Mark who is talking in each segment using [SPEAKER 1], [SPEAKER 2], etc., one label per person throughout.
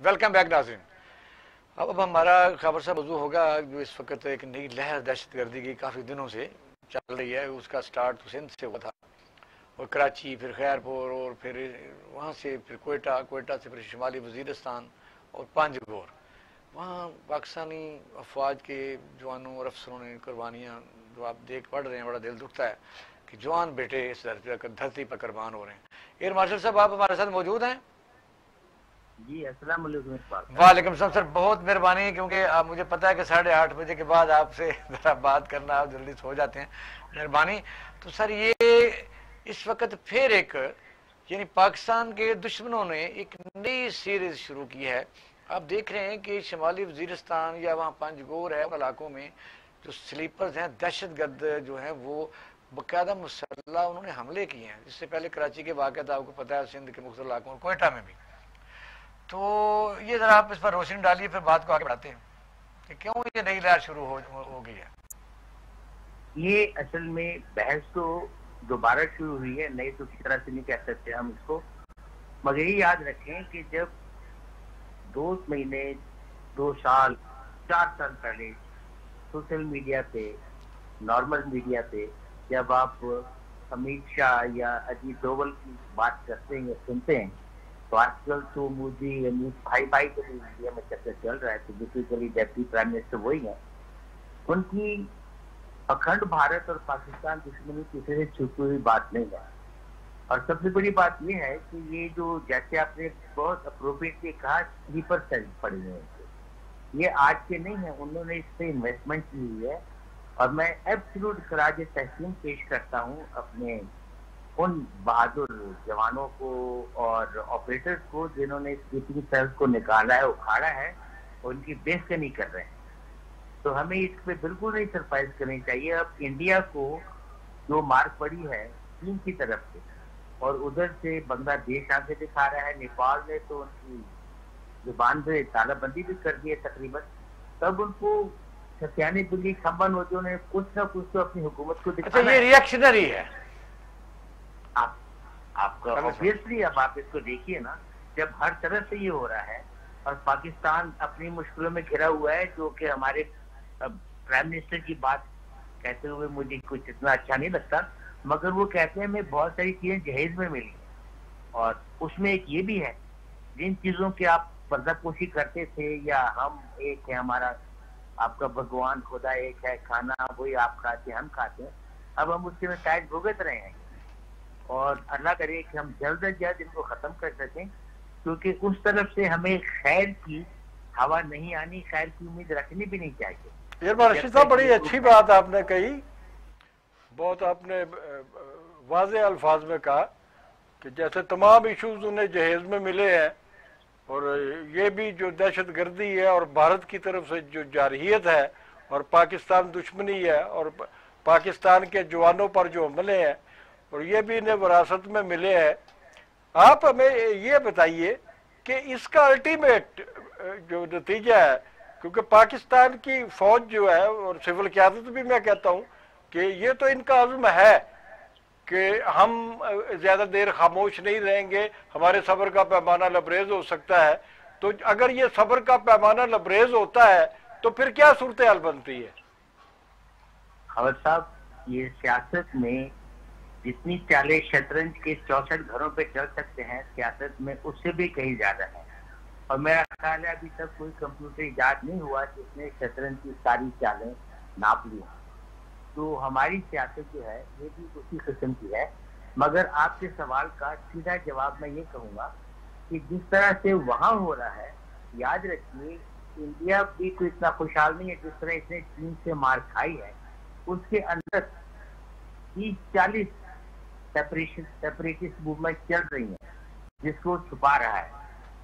[SPEAKER 1] Welcome back नाज़रीन। अब हमारा खबर सा मौजू होगा जो इस वक्त एक नई लहर दहशत गर्दी की काफ़ी दिनों से चल रही है। उसका स्टार्ट तो सिंध से हुआ था और कराची, फिर खैरपुर और फिर वहाँ से फिर कोयटा, कोयटा से फिर शुमाली वज़ीरिस्तान और पंजगोर। वहाँ पाकिस्तानी अफवाज के जवानों और अफसरों ने कुर्बानियाँ जो आप देख पढ़ रहे हैं, बड़ा दिल दुखता है कि जवान बेटे इस धरती पर कुर्बान हो रहे हैं। एयर मार्शल साहब आप हमारे साथ मौजूद हैं?
[SPEAKER 2] जी अस्सलाम वालेकुम।
[SPEAKER 1] वालेकुम सलाम सर, बहुत मेहरबानी, क्योंकि आप मुझे पता है कि 8:30 बजे के बाद आपसे ज़रा बात करना, आप जल्दी सो जाते हैं, मेहरबानी। तो सर ये इस वक्त फिर एक यानी पाकिस्तान के दुश्मनों ने एक नई सीरीज शुरू की है। आप देख रहे हैं कि शुमाली वजीरिस्तान या वहाँ पंजगोर है इलाकों में जो स्लीपर्स हैं, दहशतगर्द जो हैं वो बाकायदा मुसल्लह उन्होंने हमले किए हैं। इससे पहले कराची के वाक़या था, आपको पता है, सिंध के मुख्तलिफ इलाकों और कोयटा में भी। तो ये जरा आप इस पर रोशनी डालिए, फिर बात को आगे बढ़ाते हैं कि क्यों ये नई लहर शुरू हो गई है।
[SPEAKER 2] ये असल में बहस तो दोबारा शुरू हुई है, नई तो किस तरह से नहीं कह सकते हम इसको, मगर ये याद रखें कि जब 2 महीने 2 साल 4 साल पहले सोशल मीडिया पे, नॉर्मल मीडिया पे जब आप अमित शाह या अजीत डोवल की बात करते हैं या सुनते हैं, तो आजकल तो मोदी अमित भाई के इंडिया में चर्चा चल रहा है, तो बेसिकली डेप्टी प्राइम मिनिस्टर वही है। उनकी अखंड भारत और पाकिस्तान दुश्मनी किसी से छुपी हुई बात नहीं है। और सबसे बड़ी बात यह है कि ये जो, जैसे आपने बहुत अप्रोप्रिएटली कहा, स्लीपर सेल पड़े हुए हैं, ये आज के नहीं है, उन्होंने इस पर इन्वेस्टमेंट की हुई है। और मैं एब्सोल्यूट खराज तहसीन पेश करता हूँ अपने उन बहादुर जवानों को और ऑपरेटर्स को जिन्होंने स्लीपिंग सेल्स को निकाला है, उखाड़ा है और उनकी बेइज्जती कर रहे हैं। तो हमें इस पे बिल्कुल नहीं सरप्राइज करनी चाहिए। अब इंडिया को जो मार पड़ी है चीन की तरफ से और उधर से बांग्लादेश आगे दिखा रहा है, नेपाल ने तो उनकी जुबान पे तालाबंदी भी कर दी है तकरीबन, तब उनको सत्यानी बिल्ली खम्बा नोजों ने कुछ ना कुछ तो अपनी हुकूमत को दिखाना।
[SPEAKER 1] अच्छा, ये रिएक्शनरी है
[SPEAKER 2] आपका ऑब्वियसली। अब आप इसको देखिए ना, जब हर तरफ से ये हो रहा है और पाकिस्तान अपनी मुश्किलों में घिरा हुआ है, जो कि हमारे प्राइम मिनिस्टर की बात कहते हुए मुझे कुछ इतना अच्छा नहीं लगता, मगर वो कहते हैं मैं बहुत सारी चीजें जहेज में मिली और उसमें एक ये भी है, जिन चीजों की आप पर्दापोशी करते थे या हम एक है, हमारा आपका भगवान खुदा एक है, खाना वही आप खाते हम खाते हैं, अब हम उसके में टैग भुगत रहे हैं और अल्लाह करे कि हम जल्द अज जल्द इनको खत्म कर सकें, क्योंकि उस तरफ से हमें खैर की हवा नहीं आनी, खैर की उम्मीद रखनी भी नहीं चाहिए।
[SPEAKER 3] यार रशीद साहब, बड़ी अच्छी बात आपने कही, बहुत आपने वाज़े अल्फाज में कहा कि जैसे तमाम इश्यूज उन्हें जहेज में मिले हैं और ये भी जो दहशत गर्दी है और भारत की तरफ से जो जारहियत है और पाकिस्तान दुश्मनी है और पाकिस्तान के जवानों पर जो हमले हैं और ये भी इन्हें विरासत में मिले हैं। आप हमें ये बताइए कि इसका अल्टीमेट जो नतीजा है, क्योंकि पाकिस्तान की फौज जो है और सिविल क़यादत भी, मैं कहता हूँ कि ये तो इनका अज़्म है कि हम ज़्यादा देर खामोश नहीं रहेंगे, हमारे सब्र का पैमाना लबरेज हो सकता है। तो अगर ये सब्र का पैमाना लबरेज होता है तो फिर क्या सूरत हाल बनती है?
[SPEAKER 2] खबर साहब, ये सियासत में जितनी चालें शतरंज के 64 घरों पे चल सकते हैं, सियासत में उससे भी कहीं ज्यादा है। और मेरा ख्याल है अभी तक कोई कंप्यूटर इजाद नहीं हुआ जिसने शतरंज की सारी चालें नाप ली। तो हमारी सियासत जो है ये भी उसी किस्म की है। मगर आपके सवाल का सीधा जवाब मैं ये कहूँगा कि जिस तरह से वहाँ हो रहा है, याद रखिए इंडिया भी कोई इतना खुशहाल नहीं है जिस तरह इसने चीन से मार खाई है। उसके अंदर 30-40 सेपरेटिस्ट मूवमेंट चल रही है जिसको छुपा रहा है।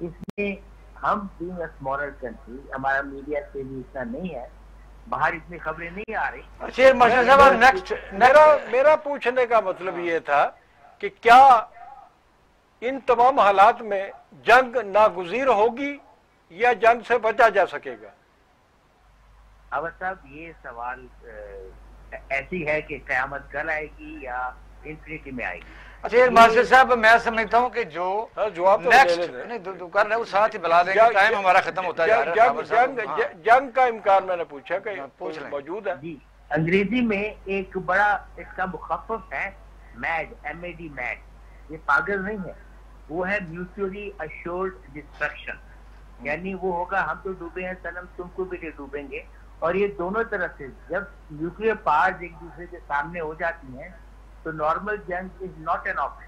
[SPEAKER 2] इसमें हम बीइंग अ स्मॉलर कंट्री, हमारा मीडिया से भी इतना नहीं है, बाहर इतनी खबरें नहीं आ रही।
[SPEAKER 3] मेरा पूछने का मतलब ये था कि क्या इन तमाम हालात में जंग नागुज़ीर होगी या जंग से बचा जा सकेगा?
[SPEAKER 2] अब साहब ये सवाल ऐसी है कि क़यामत कल आएगी या इंफिनिटी में आएगी।
[SPEAKER 1] अच्छा मास्टर साहब, मैं समझता हूँ कि जो
[SPEAKER 3] जवाब तो
[SPEAKER 1] नेक्स्ट नहीं कर रहे वो साथ ही बुला देंगे, टाइम हमारा खत्म होता जा रहा है।
[SPEAKER 3] जंग का इम्कान मैंने पूछा कि मौजूद है
[SPEAKER 2] जी। अंग्रेजी में एक बड़ा इसका मुखफ़फ़ है मैड, MAD, मैड। ये पागल नहीं है, वो है म्यूचुअली अश्योर्ड डिस्ट्रक्शन। यानी वो होगा हम तो डूबे हैं सनम, तुमको भी नहीं डूबेंगे। और ये दोनों तरफ से जब न्यूक्लियर पावर्स एक दूसरे के सामने हो जाती हैं तो नॉर्मल जंग इज नॉट एन ऑप्शन।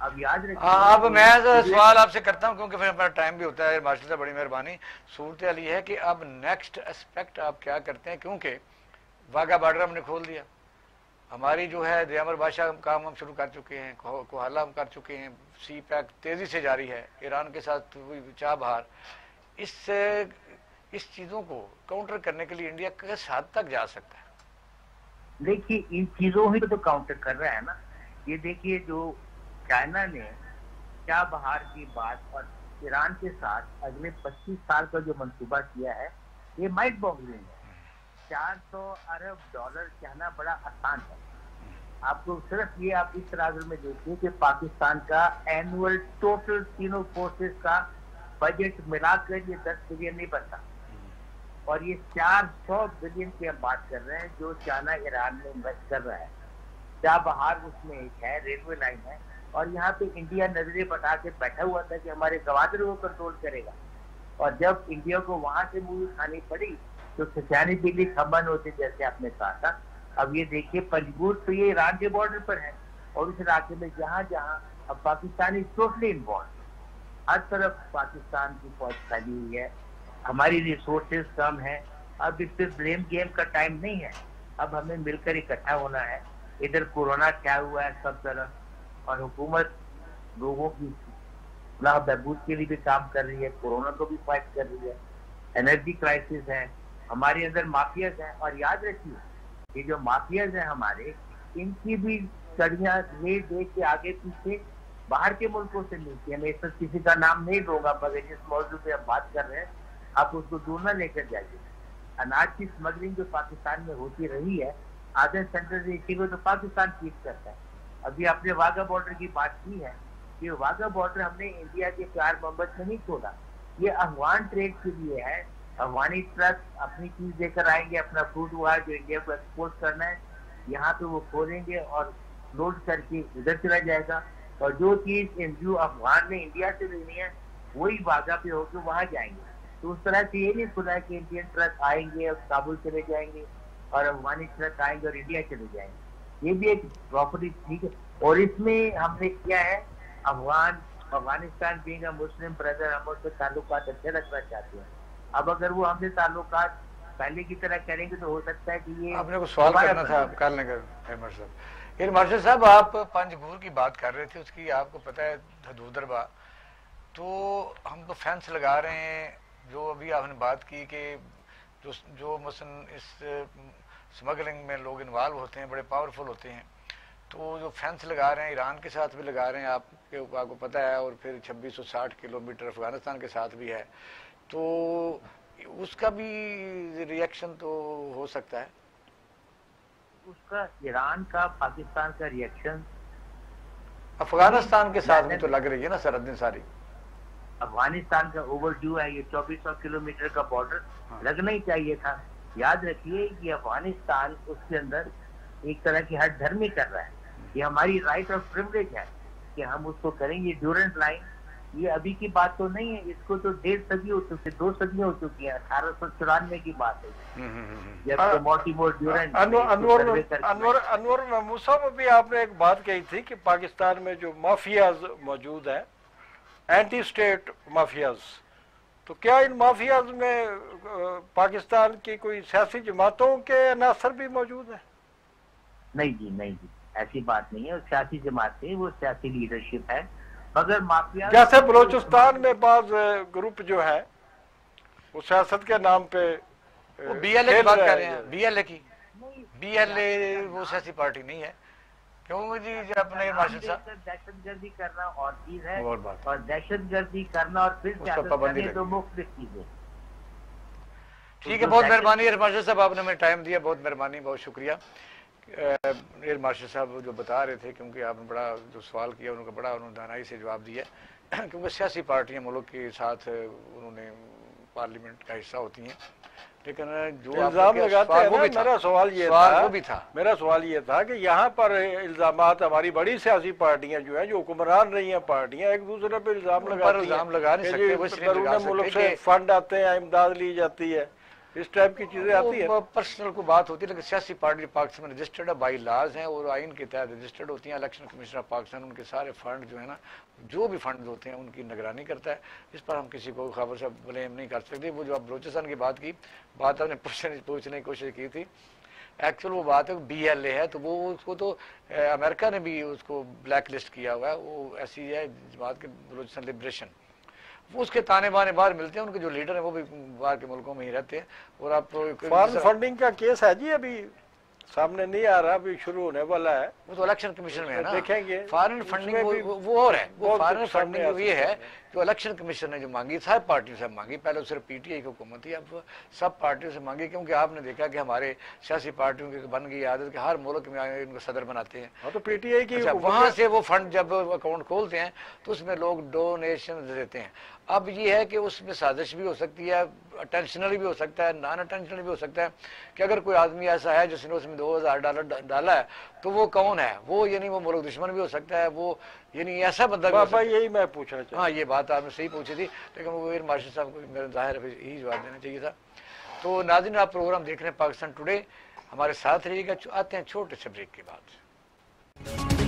[SPEAKER 2] अब याद रखिए।
[SPEAKER 1] अब मैं सवाल आपसे करता हूं क्योंकि फिर हमारा टाइम भी होता है। मास्टर साहब बड़ी मेहरबानी। सूरत हाल ये है कि अब नेक्स्ट एस्पेक्ट आप क्या करते हैं, क्योंकि वाघा बॉर्डर हमने खोल दिया, हमारी जो है दयामर बादशाह काम हम शुरू कर चुके हैं, कोहाला हम कर चुके हैं, सी पैक तेजी से जारी है, ईरान के साथ चाबहार। इस चीजों को काउंटर करने के लिए इंडिया किस हद तक जा सकता है?
[SPEAKER 2] देखिए इन चीजों ही तो काउंटर कर रहा है ना। ये देखिए जो चाइना ने चाबहार की बात और ईरान के साथ अगले 25 साल का जो मंसूबा किया है, ये माइंड बॉगलिंग है। $400 अरब कहना बड़ा आसान है। आपको सिर्फ ये आप इस तराजू में देखिए कि पाकिस्तान का एनुअल टोटल तीनों फोर्सेस का बजट मिलाकर ये 10 बिलियन नहीं बनता, और ये 400 बिलियन की हम बात कर रहे हैं जो चाइना ईरान में इन्वेस्ट कर रहा है। चाबहार उसमें एक है, रेलवे लाइन है, और यहाँ पे इंडिया नजरे बता के बैठा हुआ था कि हमारे गवादरों को कंट्रोल करेगा। और जब इंडिया को वहां से मूवी खानी पड़ी तो खिंचानी दिल्ली खमन होते, जैसे आपने कहा था। अब ये देखिए पंजगुट तो ये ईरान के बॉर्डर पर है, और उस इलाके में जहां जहां अब पाकिस्तान इज टोटली इन्वॉल्व, हर तरफ पाकिस्तान की फौज फैली हुई है, हमारी रिसोर्सेज कम है। अब इस पे ब्लेम गेम का टाइम नहीं है, अब हमें मिलकर इकट्ठा होना है। इधर कोरोना क्या हुआ है सब तरफ, और हुकूमत लोगों की फलाह बहबूद के लिए भी काम कर रही है, कोरोना को भी फाइट कर रही है। एनर्जी क्राइसिस है, हमारे अंदर माफियाज हैं, और याद रखिए ये जो माफियाज हैं हमारे, इनकी भी कड़ियां ले दे के आगे पीछे बाहर के मुल्कों से मिलती है। मैं इस पर किसी का नाम नहीं लूंगा, मगर जिस मौजूद पे हम बात कर रहे हैं आप उसको दूर न लेकर जाइए। अनाज की स्मगलिंग जो पाकिस्तान में होती रही है, आधे सेंट्रल एशिया को तो पाकिस्तान फीड करता है। अभी आपने वाघा बॉर्डर की बात की है, ये वाघा बॉर्डर हमने इंडिया के प्यार मोहब्बत में नहीं छोड़ा, ये अफगान ट्रेड के लिए है। अफगानी ट्रक अपनी चीज लेकर आएंगे, अपना फ्रूट हुआ जो इंडिया को एक्सपोर्ट करना है, यहाँ पे वो खोलेंगे और लोड करके इधर चला जाएगा। और जो चीज जो अफगान ने इंडिया से लेनी है वही वाघा पे होकर वहां जाएंगे। तो उस तरह से ये नहीं खुला है कि इंडियन ट्रक आएंगे और काबुल चले जाएंगे और अफगानी ट्रक आएंगे और इंडिया चले जाएंगे। ये भी एक प्रॉपर्टी ठीक है। और इसमें हमने किया है, Afghanistan being a Muslim brother, हम उससे ताल्लुकात अच्छे रखना चाहते हैं। अब अगर वो हमसे ताल्लुकात पहले की तरह करेंगे तो हो सकता है कि ये
[SPEAKER 1] आपने को सवाल करना था कर लेंगे साहब। मार्शल साहब आप पंजगूर की बात कर रहे थे, उसकी आपको पता है धदूदरबा, तो हम तो फेंस लगा रहे हैं। जो अभी आपने बात की कि जो मसलन इस स्मगलिंग में लोग इन्वॉल्व होते हैं, बड़े पावरफुल होते हैं, तो जो फेंस लगा रहे हैं ईरान के साथ भी लगा रहे हैं, आपको पता है, और फिर 2660 किलोमीटर अफगानिस्तान के साथ भी है, तो उसका भी रिएक्शन तो हो सकता है।
[SPEAKER 2] उसका ईरान का, पाकिस्तान का रिएक्शन
[SPEAKER 1] अफगानिस्तान के साथ भी तो लग रही है ना सरहदें सारी।
[SPEAKER 2] अफगानिस्तान का ओवरड्यू है, ये 2400 किलोमीटर का बॉर्डर लगना ही चाहिए था। याद रखिए कि अफगानिस्तान उसके अंदर एक तरह की हर धर्मी कर रहा है। ये हमारी राइट ऑफ प्रिविलेज है कि हम उसको करेंगे। ड्यूरेंट लाइन ये अभी की बात तो नहीं है, इसको तो 1.5 सदी हो चुकी है, 2 सदियां हो चुकी है। 1894 की बात है जब मोटिमोर ड्यूरेंट।
[SPEAKER 3] अनवर महमूद साहब, अभी आपने एक बात कही थी कि पाकिस्तान में जो माफियाज मौजूद है, एंटी स्टेट माफियाज, तो क्या इन माफियाज में पाकिस्तान की कोई सियासी जमातों के अनासर भी मौजूद है?
[SPEAKER 2] नहीं जी, नहीं जी, ऐसी बात नहीं है। सियासी जमातें, वो सियासी लीडरशिप है, मगर माफिया
[SPEAKER 3] जैसे बलोचिस्तान में बाज ग्रुप जो है वो सियासत के नाम पे
[SPEAKER 1] BLA की बात कर रहे हैं। BLA वो सियासी पार्टी नहीं है। क्यों जी अपने मार्शल साहब,
[SPEAKER 2] दहशतगर्दी करना और चीज है,
[SPEAKER 1] और
[SPEAKER 2] दहशतगर्दी करना और फिर सियासत तो मुख्तलिफ चीजें।
[SPEAKER 1] ठीक है, बहुत मेहरबानी मार्शल साहब, आपने हमें टाइम दिया, बहुत मेहरबानी, बहुत शुक्रिया। एयर मार्शल साहब जो बता रहे थे, क्योंकि आपने बड़ा जो सवाल किया उनका बड़ा उन्होंने दानाई से जवाब दिया, क्योंकि सियासी पार्टियां मुल्क के साथ उन्होंने पार्लियामेंट का हिस्सा होती हैं, लेकिन जो
[SPEAKER 3] इल्जाम लगाते हैं ना, मेरा सवाल ये था कि यहाँ पर इल्जामात हमारी बड़ी सियासी पार्टियां जो है, जो हुक्मरान रही हैं पार्टियां, एक दूसरे पर इल्जाम लगा नहीं सकते, मुल्क से फंड आते हैं, इमदाद ली जाती है, इस टाइप की चीजें आती है।
[SPEAKER 1] पर्सनल को बात होती है, लेकिन सियासी पार्टी पाकिस्तान में रजिस्टर्ड है, बाई लाज हैं और आइन के तहत रजिस्टर्ड होती हैं। इलेक्शन कमीशन ऑफ पाकिस्तान उनके सारे फंड जो है ना, जो भी फंड होते हैं उनकी निगरानी करता है। इस पर हम किसी को खबर से ब्लेम नहीं कर सकते। वो जो आप बलोचिस्तान की बात आपने पूछने की कोशिश की थी, एक्चुअल वो बात है BLA है, तो वो उसको तो अमेरिका ने भी उसको ब्लैक लिस्ट किया हुआ है। वो ऐसी है जमात के बलोचिस्तान लिबरेशन, वो उसके ताने बाने बाहर मिलते हैं, उनके जो लीडर हैं वो भी बाहर के मुल्कों में ही रहते हैं। और आप
[SPEAKER 3] फॉरेन फंडिंग का केस है जी, अभी सामने नहीं आ रहा, अभी शुरू होने वाला है,
[SPEAKER 1] वो तो इलेक्शन कमीशन में है ना,
[SPEAKER 3] देखेंगे।
[SPEAKER 1] फॉरेन फंडिंग वो और है, वो फॉरेन फंडिंग ये है जो इलेक्शन कमीशन ने जो मांगी, सब पार्टियों से मांगी, पहले सिर्फ PTI की हुकूमत थी, अब सब पार्टियों से मांगी, क्योंकि आपने देखा कि हमारे सियासी पार्टियों की बन गई आदत कि हर मुल्क में इनको सदर बनाते हैं,
[SPEAKER 3] तो PTI की
[SPEAKER 1] वहां से वो फंड जब अकाउंट खोलते हैं तो उसमें लोग डोनेशन देते हैं। अब ये है कि उसमें साजिश भी हो सकती है, अटेंशनली भी हो सकता है, नॉन अटेंशनली भी हो सकता है, कि अगर कोई आदमी ऐसा है जिसने उसमें $2000 डाला है तो वो कौन है, वो यानी वो मुल्क दुश्मन भी हो सकता है, वो यानी ऐसा बंदा भी हो सकता है।
[SPEAKER 3] यही मैं पूछना चाहता।
[SPEAKER 1] हाँ, ये बात आपने सही पूछी थी, लेकिन वो एयर मार्शल साहब को मेरा जाहिर है यही जवाब देना चाहिए था। तो नाज़रीन, आप प्रोग्राम देख रहे हैं पाकिस्तान टुडे, हमारे साथ रहिएगा। आते हैं छोटे से ब्रेक के बाद।